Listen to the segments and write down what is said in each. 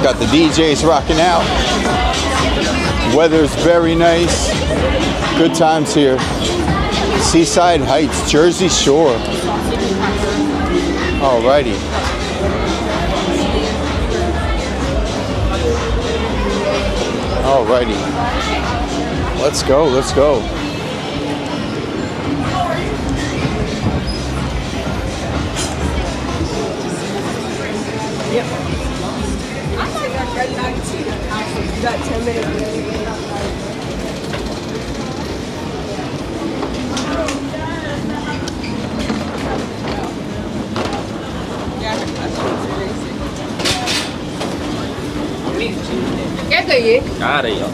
Got the DJs rocking out. Weather's very nice. Good times here. Seaside Heights, Jersey Shore. Alrighty. Alrighty. Let's go, let's go. Yep. You got 10 minutes. Cái gì vậy? Cá đây rồi.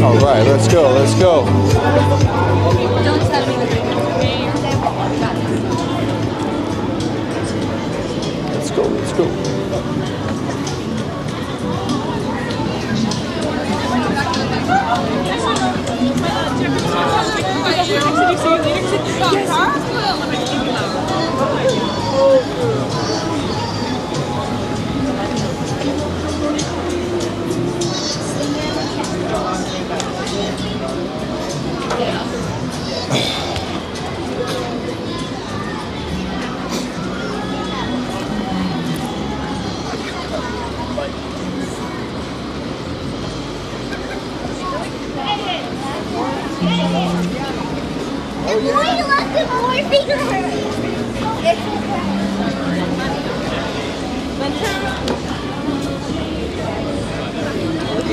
All right, let's go, let's go. Let's go, let's go.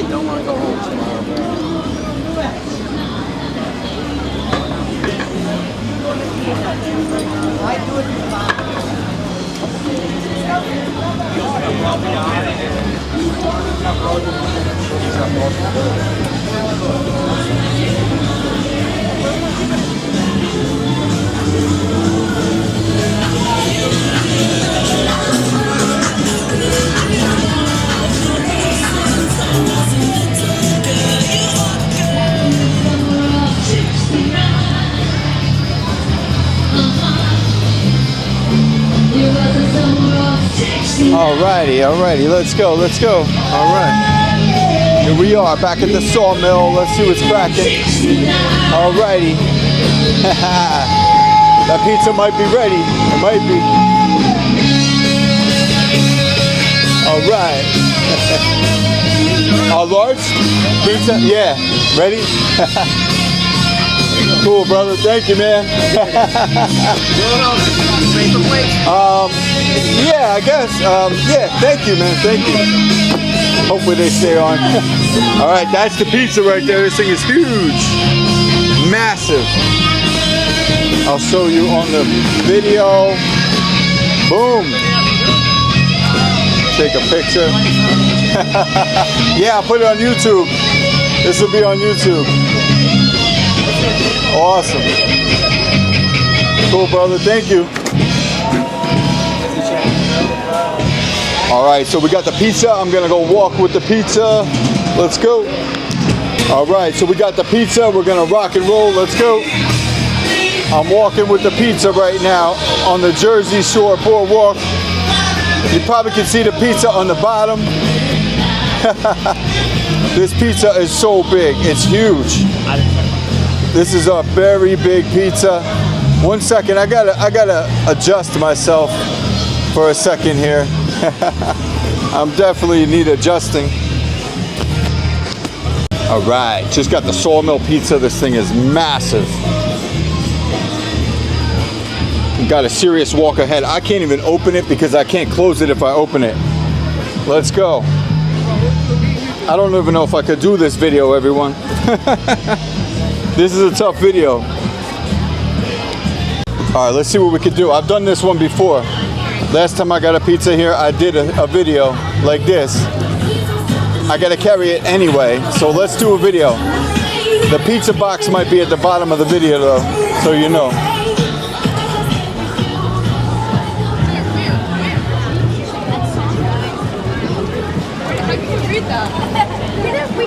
Don't want to go home tomorrow, Alrighty, let's go, let's go. Alright. Here we are, back at the sawmill. Let's see what's cracking. Alrighty. That pizza might be ready. It might be. Alright. A large pizza? Yeah. Ready? Cool, brother. Thank you, man. Yeah, I guess. Yeah, thank you, man. Thank you. Hopefully they stay on. All right, that's the pizza right there. This thing is huge. Massive. I'll show you on the video. Boom. Take a picture. Yeah, I'll put it on YouTube. This will be on YouTube. Awesome. Cool, brother. Thank you. All right, so we got the pizza. I'm gonna go walk with the pizza. Let's go. All right, so we got the pizza. We're gonna rock and roll. Let's go. I'm walking with the pizza right now on the Jersey Shore Boardwalk. You probably can see the pizza on the bottom. This pizza is so big. It's huge. This is a very big pizza. One second, I gotta adjust myself for a second here. I'm definitely need adjusting. All right, just got the sawmill pizza. This thing is massive. Got a serious walk ahead. I can't even open it because I can't close it if I open it. Let's go. I don't even know if I could do this video, everyone. This is a tough video. All right, let's see what we can do. I've done this one before. Last time I got a pizza here, I did a video like this. I gotta carry it anyway, so let's do a video. The pizza box might be at the bottom of the video though, so you know.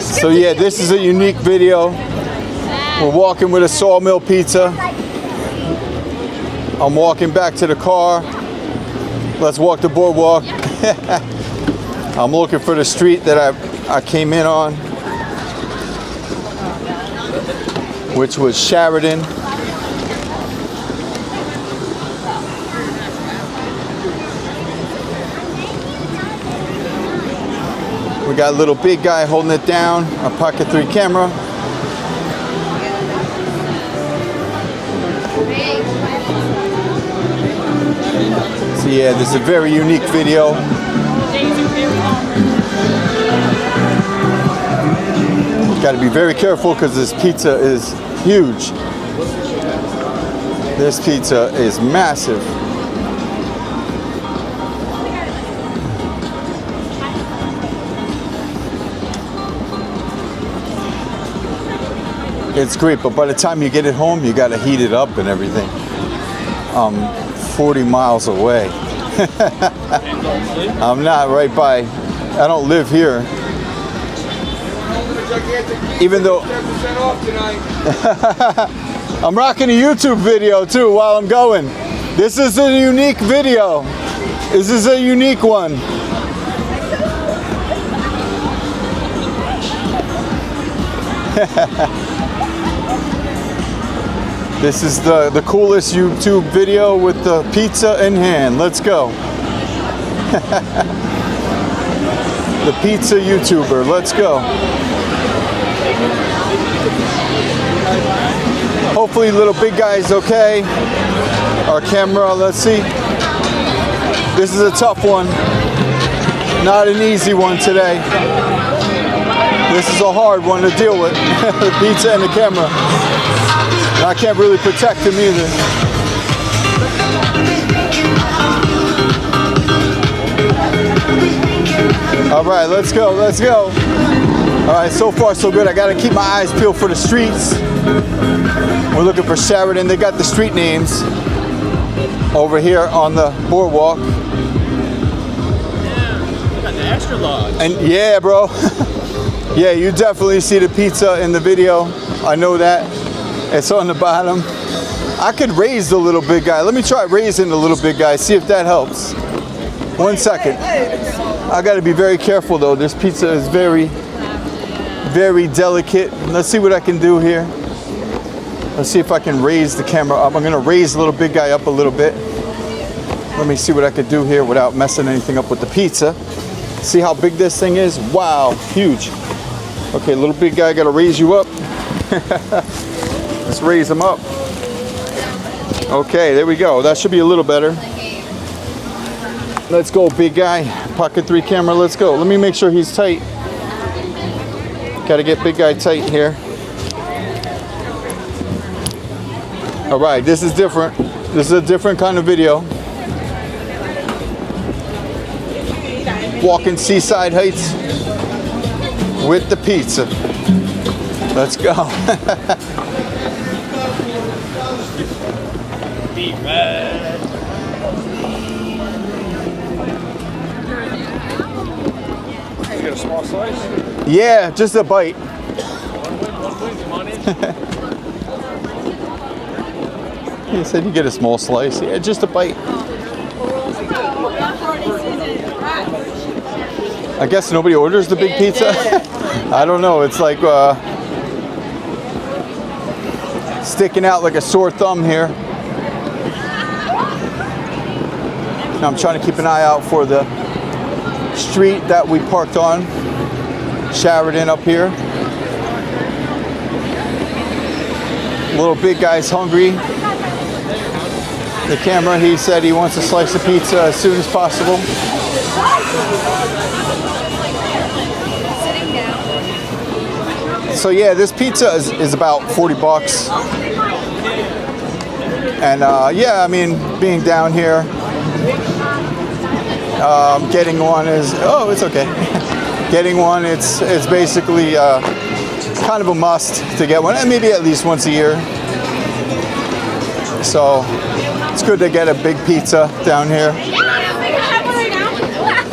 So yeah, this is a unique video. We're walking with a sawmill pizza. I'm walking back to the car. Let's walk the boardwalk. I'm looking for the street that I came in on, which was Sheridan. We got a little big guy holding it down, a Pocket 3 camera. So yeah, this is a very unique video. Got to be very careful because this pizza is huge. This pizza is massive. It's great, but by the time you get it home, you got to heat it up and everything. 40 miles away. I'm not right by, I don't live here. Even though I'm rocking a YouTube video too while I'm going. This is a unique video. This is a unique one. This is the coolest YouTube video with the pizza in hand. Let's go. The pizza YouTuber. Let's go. Hopefully little big guy's okay. Our camera, let's see. This is a tough one. Not an easy one today. This is a hard one to deal with. The pizza and the camera. And I can't really protect him either. All right, let's go, let's go. All right, so far so good. I gotta keep my eyes peeled for the streets. We're looking for Sheridan. They got the street names over here on the boardwalk. Yeah, got the extra large. And yeah, bro. Yeah, you definitely see the pizza in the video. I know that. It's on the bottom. I could raise the little big guy. Let me try raising the little big guy, see if that helps. 1 second. I gotta be very careful though. This pizza is very, very delicate. Let's see what I can do here. Let's see if I can raise the camera up. I'm gonna raise the little big guy up a little bit. Let me see what I could do here without messing anything up with the pizza. See how big this thing is? Wow, huge. Okay, little big guy, gotta raise you up. Let's raise him up. Okay, there we go. That should be a little better. Let's go, big guy. Pocket 3 camera, let's go. Let me make sure he's tight. Gotta get big guy tight here. All right, this is different. This is a different kind of video. Walking Seaside Heights with the pizza. Let's go. Be red. You got a small slice? Yeah, just a bite. One win, come on in. He said you get a small slice. Yeah, just a bite. I guess nobody orders the big pizza. I don't know. It's like sticking out like a sore thumb here. Now I'm trying to keep an eye out for the street that we parked on. Sheridan up here. Little big guy's hungry. The camera, he said he wants a slice of pizza as soon as possible. So yeah, this pizza is about 40 bucks. And yeah, I mean, being down here, getting one is, oh, it's okay. Getting one, it's basically kind of a must to get one, and maybe at least once a year. So it's good to get a big pizza down here.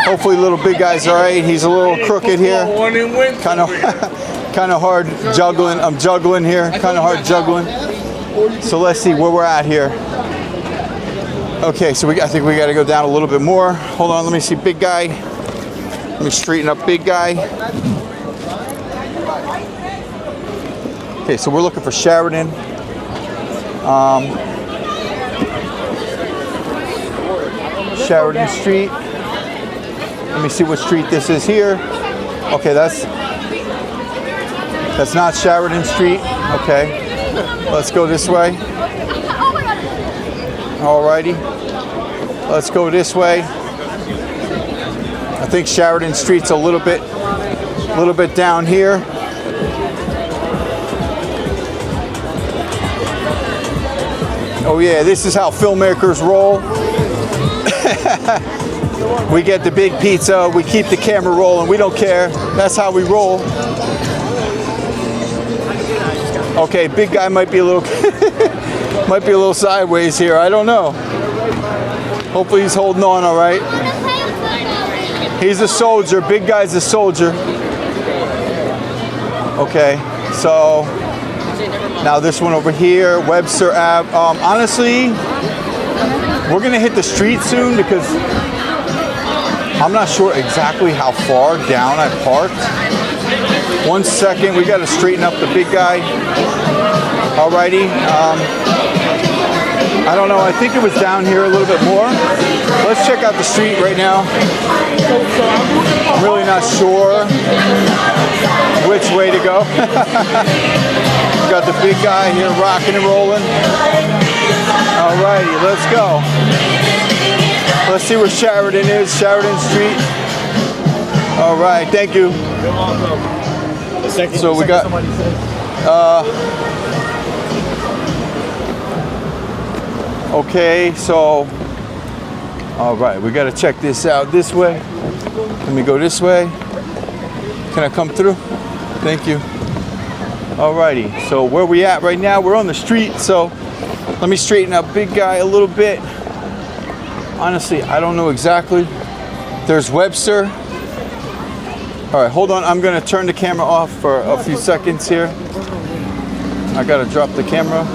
Hopefully little big guy's all right. He's a little crooked here. Kind of hard juggling. I'm juggling here. Kind of hard juggling. So let's see where we're at here. Okay, so I think we got to go down a little bit more. Hold on, let me see big guy. Let me straighten up big guy. Okay, so we're looking for Sheridan. Sheridan Street. Let me see what street this is here. Okay, that's not Sheridan Street. Okay, let's go this way. Alrighty, let's go this way. I think Sheridan Street's a little bit down here. Oh yeah, this is how filmmakers roll. We get the big pizza, we keep the camera rolling, we don't care. That's how we roll. Okay, big guy might be a little might be a little sideways here. I don't know. Hopefully he's holding on all right. He's a soldier. Big guy's a soldier. Okay, so now this one over here, Webster Ave. Honestly, we're gonna hit the street soon because I'm not sure exactly how far down I parked. 1 second, we gotta straighten up the big guy. Alrighty, I don't know, I think it was down here a little bit more. Let's check out the street right now. I'm really not sure which way to go. Got the big guy here rocking and rolling. Alrighty, let's go. Let's see where Sheridan is, Sheridan Street. Alright, thank you. So we got, okay, so, alright, we gotta check this out this way. Let me go this way. Can I come through? Thank you. Alrighty, so where we at right now, we're on the street, so let me straighten up big guy a little bit. Honestly, I don't know exactly. There's Webster. All right, hold on. I'm gonna turn the camera off for a few seconds here. I gotta drop the camera.